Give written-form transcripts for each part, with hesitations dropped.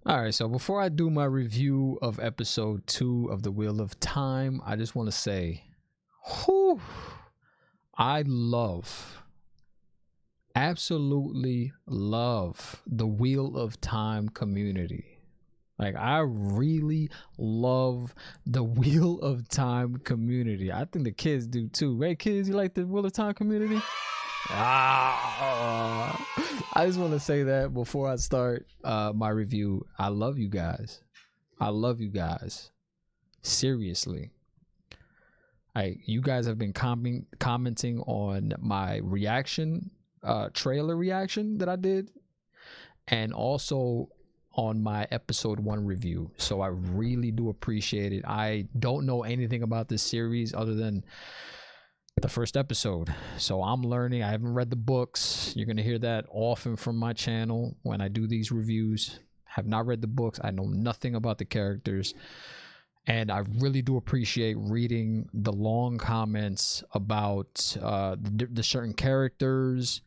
All right, so before I do my review of episode 2 of The Wheel of Time, I just want to say, whew, I absolutely love the Wheel of Time community. Like, I really love the Wheel of Time community. I think the kids do too. Right, kids? You like the Wheel of Time community? I just want to say that before I start my review. I love you guys. I love you guys. Seriously. You guys have been commenting on my reaction, trailer reaction that I did, and also on my episode 1 review. So I really do appreciate it. I don't know anything about this series other than the first episode, so I'm learning. I haven't read the books. You're gonna hear that often from my channel when I do these reviews. Have not read the books. I know nothing about the characters, and I really do appreciate reading the long comments about the certain characters,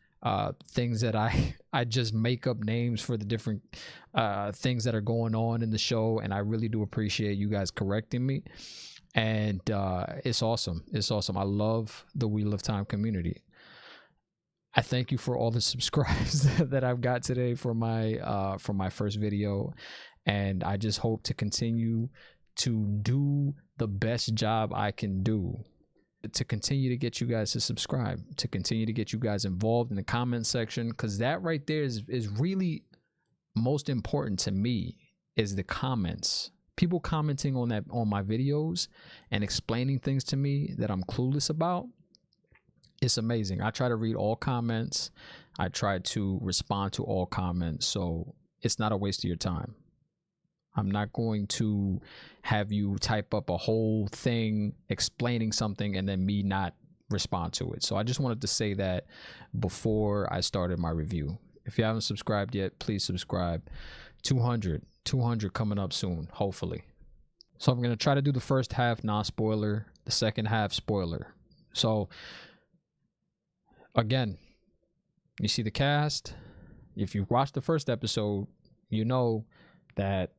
things that I just make up names for the different things that are going on in the show, and I really do appreciate you guys correcting me. And it's awesome. It's awesome. I love the Wheel of Time community. I thank you for all the subscribes that I've got today for my first video, and I just hope to continue to do the best job I can do to continue to get you guys to subscribe, to continue to get you guys involved in the comment section, because that right there is really most important to me, is the comments. People commenting on my videos and explaining things to me that I'm clueless about. It's amazing. I try to read all comments. I try to respond to all comments, so it's not a waste of your time. I'm not going to have you type up a whole thing explaining something and then me not respond to it. So I just wanted to say that before I started my review. If you haven't subscribed yet, please subscribe. 200 coming up soon, hopefully. So I'm going to try to do the first half non-spoiler, the second half spoiler. So again, you see the cast. If you watched the first episode, you know that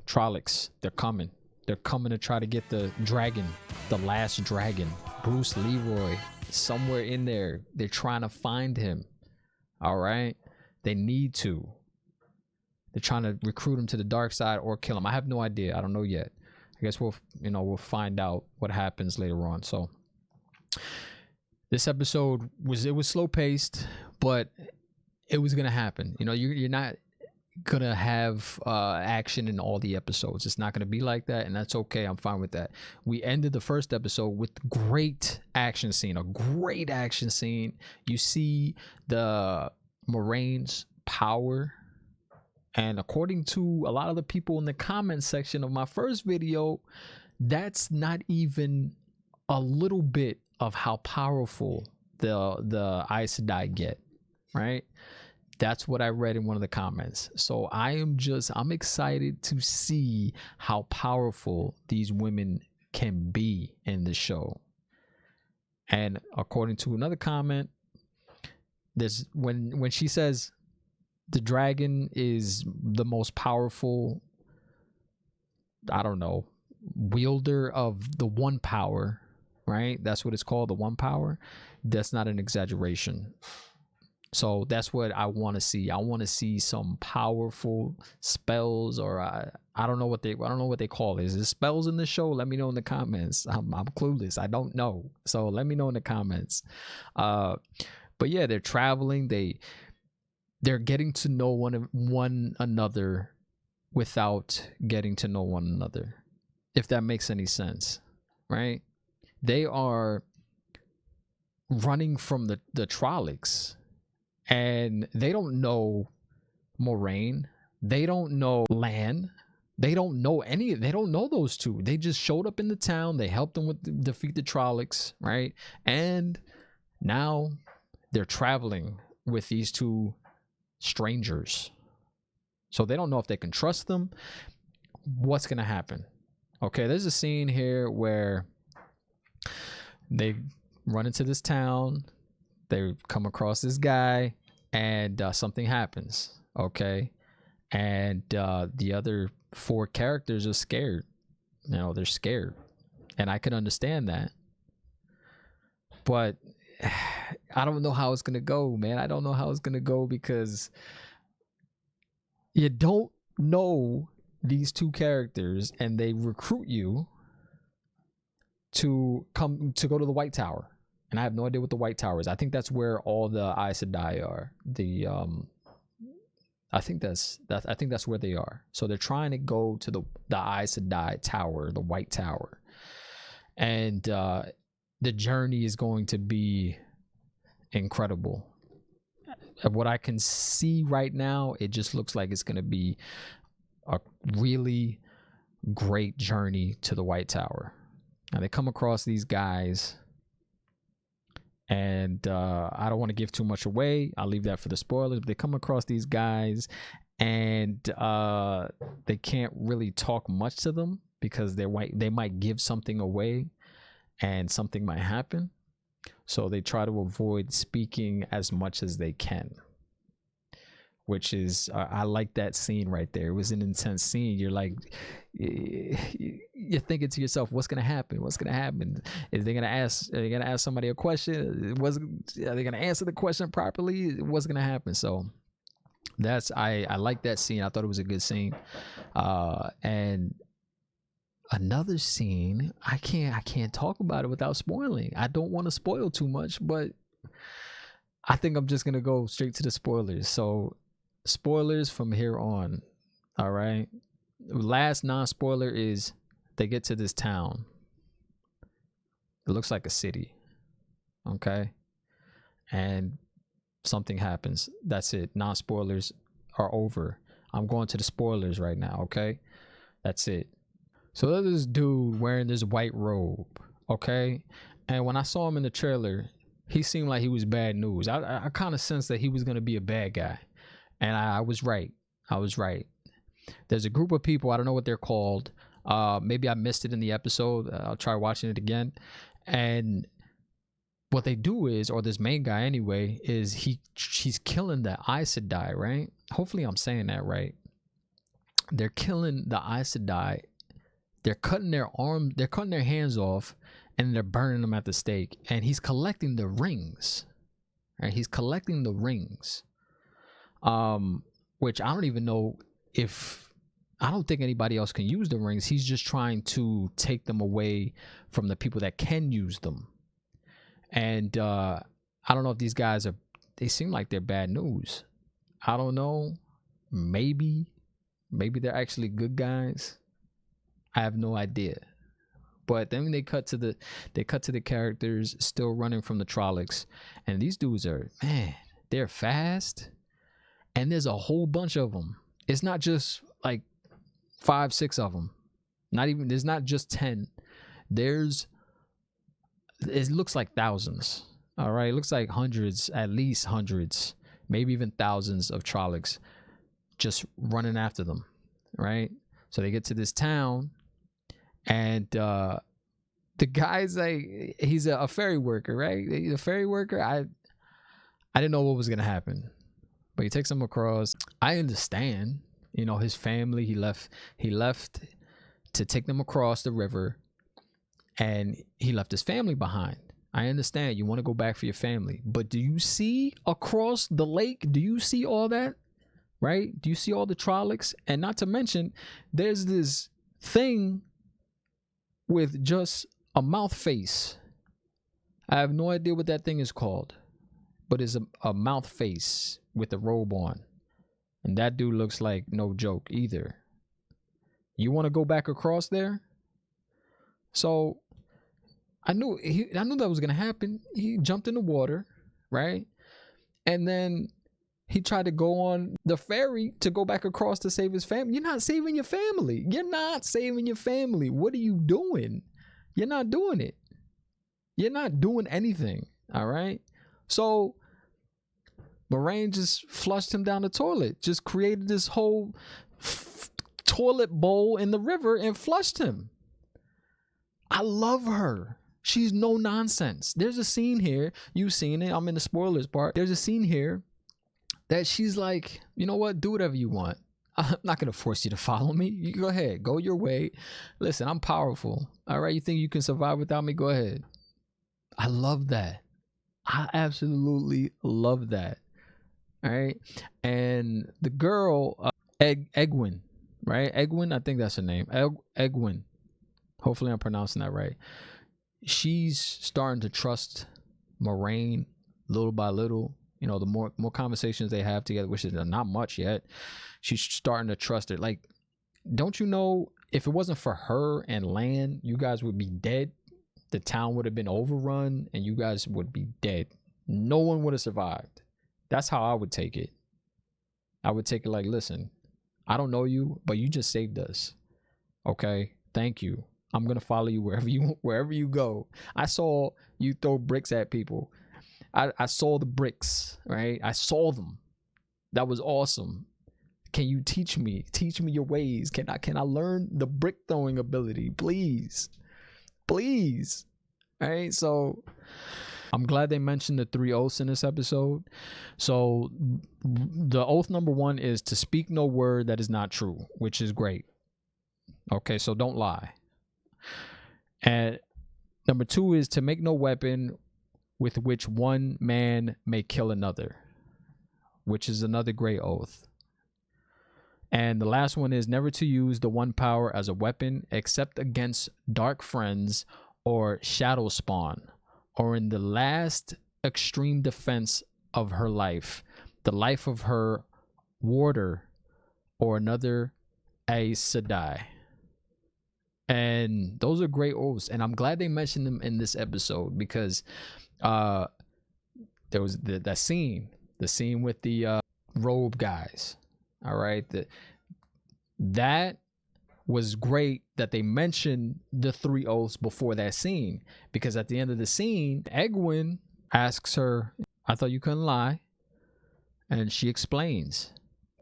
Trollocs, they're coming to try to get the dragon, the last dragon, Bruce Leroy, somewhere in there. They're trying to find him. All right, they need to. They're trying to recruit him to the dark side or kill him. I have no idea. I don't know yet. I guess we'll find out what happens later on. So this episode was slow paced, but it was gonna happen. You're not gonna have action in all the episodes. It's not gonna be like that, and that's okay. I'm fine with that. We ended the first episode with a great action scene. You see the Moraine's power. And according to a lot of the people in the comment section of my first video, that's not even a little bit of how powerful the Aes Sedai get, right? That's what I read in one of the comments. So I'm excited to see how powerful these women can be in the show. And according to another comment, there's when she says the dragon is the most powerful, I don't know, wielder of the one power, right? That's what it's called, the one power. That's not an exaggeration. So that's what I want to see. I want to see some powerful spells, or I don't know what they call it. Is it spells in the show? Let me know in the comments. I'm clueless. I don't know. So let me know in the comments. But yeah, they're traveling. They're getting to know one another without getting to know one another, if that makes any sense, right? They are running from the Trollocs, and they don't know Moraine. They don't know Lan. They don't know those two. They just showed up in the town. They helped them defeat the Trollocs, right? And now they're traveling with these two strangers, so they don't know if they can trust them. What's gonna happen? Okay, there's a scene here where they run into this town, they come across this guy, and something happens. Okay, and the other four characters are scared. You know, they're scared, and I can understand that. But I don't know how it's gonna go, man. I don't know how it's gonna go because you don't know these two characters, and they recruit you to go to the White Tower, and I have no idea what the White Tower is. I think that's where all the Aes Sedai are. I think that's where they are. So they're trying to go to the Aes Sedai Tower, the White Tower, and the journey is going to be incredible. What I can see right now, it just looks like it's going to be a really great journey to the White Tower. Now they come across these guys, and I don't want to give too much away. I'll leave that for the spoilers. But they come across these guys, and they can't really talk much to them because they're white. They might give something away, and something might happen. So they try to avoid speaking as much as they can, which is I like that scene right there. It was an intense scene. You're like, you're thinking to yourself, what's gonna happen? What's gonna happen? Is they gonna ask? Are they gonna ask somebody a question? Are they gonna answer the question properly? What's gonna happen? So that's I like that scene. I thought it was a good scene. And another scene, I can't talk about it without spoiling. I don't want to spoil too much, but I think I'm just gonna go straight to the spoilers. So spoilers from here on. All right, last non-spoiler is they get to this town. It looks like a city. Okay, and something happens. That's it. Non-spoilers are over. I'm going to the spoilers right now. Okay, that's it. So there's this dude wearing this white robe. Okay, and when I saw him in the trailer, he seemed like he was bad news. I kind of sensed that he was going to be a bad guy. And I was right. I was right. There's a group of people. I don't know what they're called. Maybe I missed it in the episode. I'll try watching it again. And what they do is, or this main guy anyway, is he's killing the Aes Sedai, right? Hopefully I'm saying that right. They're killing the Aes Sedai. They're cutting their arms. They're cutting their hands off, and they're burning them at the stake. And he's collecting the rings. Right? He's collecting the rings. Which I don't even know if, I don't think anybody else can use the rings. He's just trying to take them away from the people that can use them. And I don't know if these guys they seem like they're bad news. I don't know. Maybe they're actually good guys. I have no idea. But then they cut to the characters still running from the Trollocs, and these dudes are, man, they're fast. And there's a whole bunch of them. It's not just like 5, 6 of them. There's not just 10. It looks like thousands. All right. It looks like hundreds, at least hundreds, maybe even thousands of Trollocs just running after them. Right. So they get to this town, and the guy's like, he's a ferry worker, right? He's a ferry worker. I didn't know what was going to happen. But he takes him across. I understand, you know, his family. He left to take them across the river, and he left his family behind. I understand you want to go back for your family, but do you see across the lake? Do you see all that? Right? Do you see all the Trollocs? And not to mention, there's this thing with just a mouth face. I have no idea what that thing is called, but it's a mouth face with a robe on, and that dude looks like no joke either. You want to go back across there? So I knew that was gonna happen. He jumped in the water, right? And then he tried to go on the ferry to go back across to save his family. You're not saving your family. You're not saving your family. What are you doing? You're not doing it. You're not doing anything. All right. So Moraine just flushed him down the toilet, just created this whole toilet bowl in the river and flushed him. I love her. She's no nonsense. There's a scene here. You've seen it. I'm in the spoilers part. There's a scene here that she's like, you know what? Do whatever you want. I'm not gonna force you to follow me. You go ahead, go your way. Listen, I'm powerful. All right, you think you can survive without me? Go ahead. I love that. I absolutely love that. All right, and the girl, Egwin, right? Egwin, I think that's her name. Egwin. Hopefully, I'm pronouncing that right. She's starting to trust Moraine little by little. You know, the more conversations they have together, which is not much yet, she's starting to trust her. Like, don't you know, if it wasn't for her and Lan, you guys would be dead. The town would have been overrun and you guys would be dead. No one would have survived. That's how I would take it. I would take it like, listen, I don't know you, but you just saved us. Okay, thank you. I'm gonna follow you wherever you go. I saw you throw bricks at people. I saw the bricks, right? I saw them. That was awesome. Can you teach me? Teach me your ways. Can I learn the brick throwing ability, please? Please. All right. So I'm glad they mentioned the 3 oaths in this episode. So the oath number 1 is to speak no word that is not true, which is great. Okay, so don't lie. And number 2 is to make no weapon with which one man may kill another, which is another great oath. And the last one is never to use the one power as a weapon except against dark friends or shadow spawn, or in the last extreme defense of her life, the life of her warder or another Aes Sedai. And those are great oaths, and I'm glad they mentioned them in this episode, because there was the scene with the robe guys. All right, that was great that they mentioned the 3 oaths before that scene, because at the end of the scene, Egwin asks her, I thought you couldn't lie, and she explains.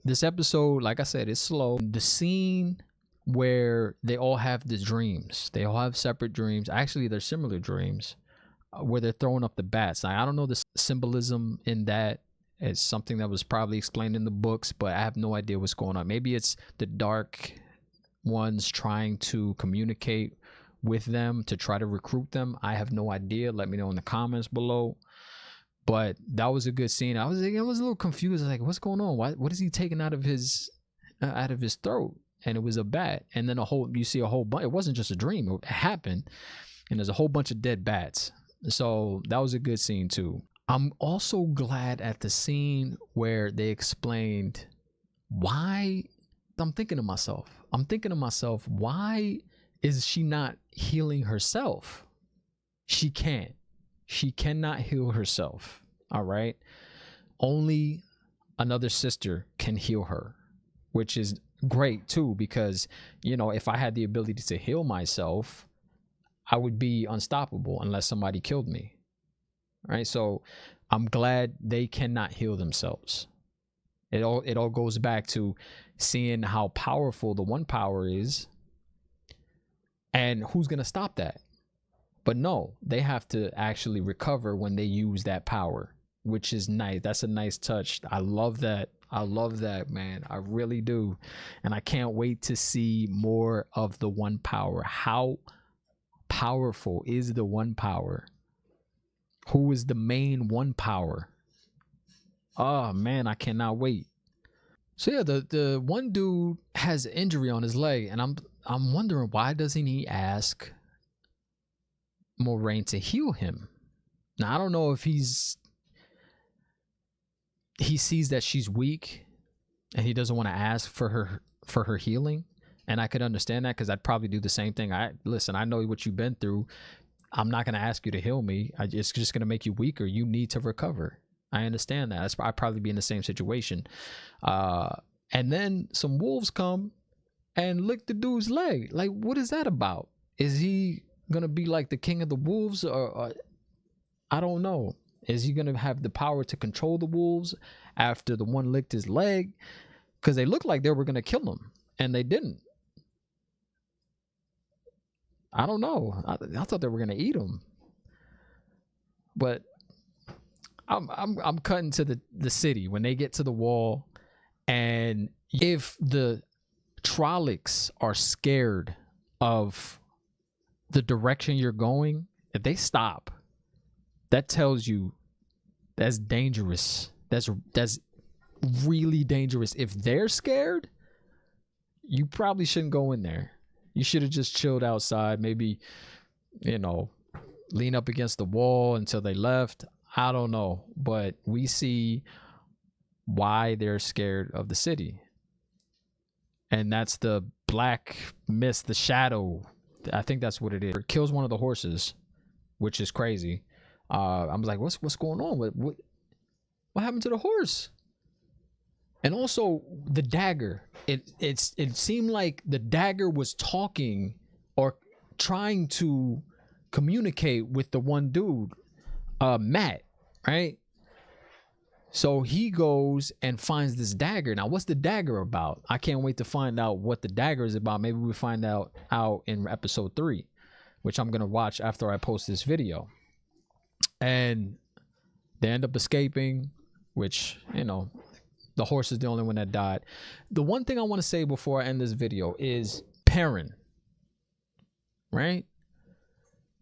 This episode, like I said, is slow. The scene where they all have the dreams, they all have separate dreams, actually they're similar dreams, where they're throwing up the bats. Now, I don't know the symbolism in that. It's something that was probably explained in the books, but I have no idea what's going on. Maybe it's the dark ones trying to communicate with them to try to recruit them. I have no idea. Let me know in the comments below. But that was a good scene. I was a little confused. I was like, what's going on? What is he taking out of his throat? And it was a bat. And then you see a whole bunch. It wasn't just a dream. It happened. And there's a whole bunch of dead bats. So that was a good scene too. I'm also glad at the scene where they explained why. I'm thinking to myself, why is she not healing herself? She can't. She cannot heal herself. All right. Only another sister can heal her, which is great too, because, you know, if I had the ability to heal myself, I would be unstoppable unless somebody killed me. Right. So I'm glad they cannot heal themselves. It all goes back to seeing how powerful the one power is and who's going to stop that. But no, they have to actually recover when they use that power, which is nice. That's a nice touch. I love that. I love that, man. I really do. And I can't wait to see more of the one power. How powerful is the one power? Who is the main one power? Oh man, I cannot wait. So yeah, the one dude has an injury on his leg, and I'm wondering, why doesn't he ask Moraine to heal him? Now I don't know if he sees that she's weak and he doesn't want to ask for her healing, and I could understand that, because I'd probably do the same thing. I know what you've been through. I'm not going to ask you to heal me. It's just going to make you weaker. You need to recover. I understand that. I'd probably be in the same situation. And then some wolves come and lick the dude's leg. Like, what is that about? Is he going to be like the king of the wolves? Or I don't know. Is he going to have the power to control the wolves after the one licked his leg? Because they looked like they were going to kill him, and they didn't. I don't know. I thought they were going to eat him. But I'm cutting to the city when they get to the wall, And if the Trollocs are scared of the direction you're going, if they stop, that tells you that's dangerous. That's really dangerous. If they're scared, you probably shouldn't go in there. You should have just chilled outside, maybe, lean up against the wall until they left. I don't know, but we see why they're scared of the city. And that's the black mist, the shadow. I think that's what it is. It kills one of the horses, which is crazy. I was like, what's going on? What happened to the horse? And also the dagger. It seemed like the dagger was talking or trying to communicate with the one dude, Matt, right? So he goes and finds this dagger. Now, what's the dagger about? I can't wait to find out what the dagger is about. Maybe we'll find out in episode 3, which I'm going to watch after I post this video. And they end up escaping, which, the horse is the only one that died. The one thing I want to say before I end this video is Perrin, right?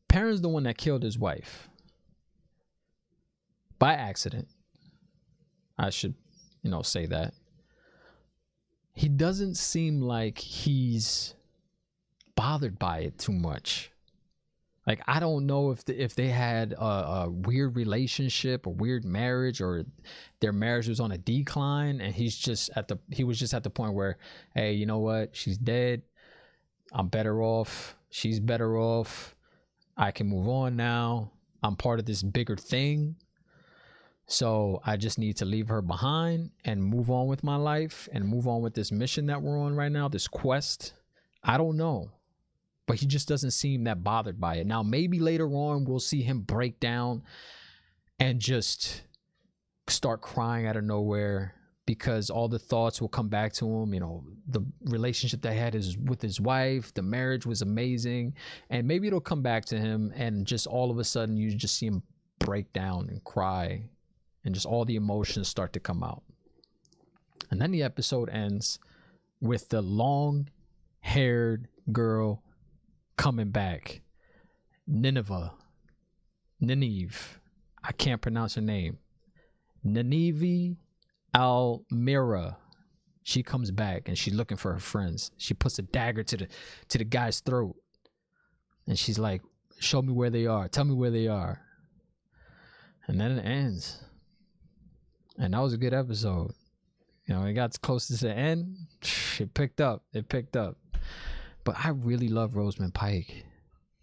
Perrin's the one that killed his wife by accident. I should, say that. He doesn't seem like he's bothered by it too much. Like, I don't know if they had a weird relationship, a weird marriage, or their marriage was on a decline, and he was just at the point where, hey, you know what? She's dead. I'm better off. She's better off. I can move on now. I'm part of this bigger thing. So I just need to leave her behind and move on with my life and move on with this mission that we're on right now, this quest. I don't know. But he just doesn't seem that bothered by it. Now, maybe later on we'll see him break down and just start crying out of nowhere because all the thoughts will come back to him. The relationship that he had with his wife, the marriage was amazing. And maybe it'll come back to him and just all of a sudden you just see him break down and cry and just all the emotions start to come out. And then the episode ends with the long-haired girl coming back. Nynaeve. I can't pronounce her name. Nynaeve Almira. She comes back and she's looking for her friends. She puts a dagger to the guy's throat. And she's like, show me where they are. Tell me where they are. And then it ends. And that was a good episode. It got close to the end. It picked up. But I really love Rosamund Pike.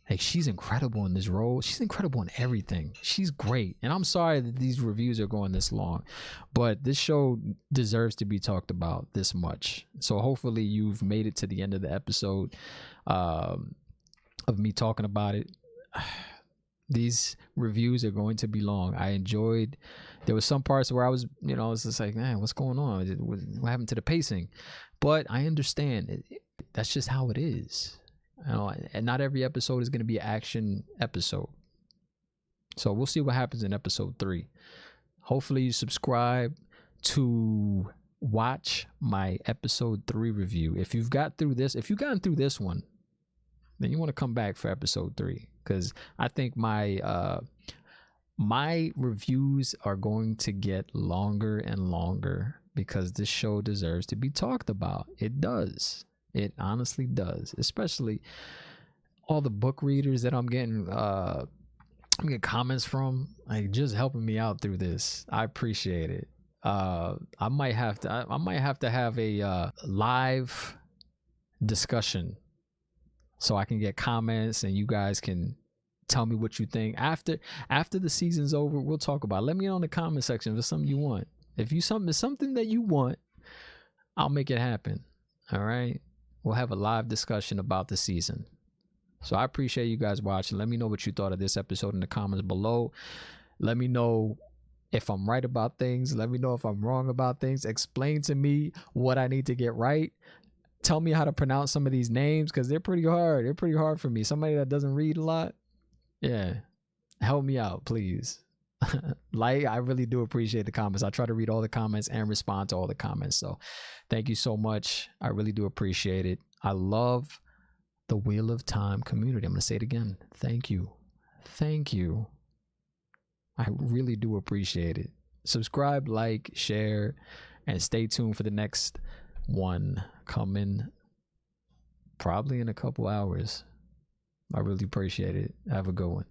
Like, she's incredible in this role. She's incredible in everything. She's great. And I'm sorry that these reviews are going this long, but this show deserves to be talked about this much. So hopefully you've made it to the end of the episode of me talking about it. These reviews are going to be long. I enjoyed. There was some parts where I was, it's just like, man, what's going on? What happened to the pacing? But I understand. That's just how it is. And not every episode is going to be an action episode. So we'll see what happens in episode 3. Hopefully you subscribe to watch my episode 3 review. If you've gotten through this one, then you want to come back for episode 3. Because I think my reviews are going to get longer and longer because this show deserves to be talked about. It does. It honestly does. Especially all the book readers that I'm getting comments from, like, just helping me out through this. I appreciate it. I might have to have a live discussion so I can get comments and you guys can tell me what you think. After the season's over, we'll talk about it. Let me know in the comment section if it's something you want. If it's something that you want, I'll make it happen. All right? We'll have a live discussion about the season. So I appreciate you guys watching. Let me know what you thought of this episode in the comments below. Let me know if I'm right about things. Let me know if I'm wrong about things. Explain to me what I need to get right. Tell me how to pronounce some of these names because they're pretty hard. They're pretty hard for me. Somebody that doesn't read a lot. Yeah. Help me out, please. Like, I really do appreciate the comments. I try to read all the comments and respond to all the comments. So thank you so much. I really do appreciate it. I love the Wheel of Time community. I'm going to say it again. Thank you. Thank you. I really do appreciate it. Subscribe, like, share, and stay tuned for the next one coming probably in a couple hours. I really appreciate it. Have a good one.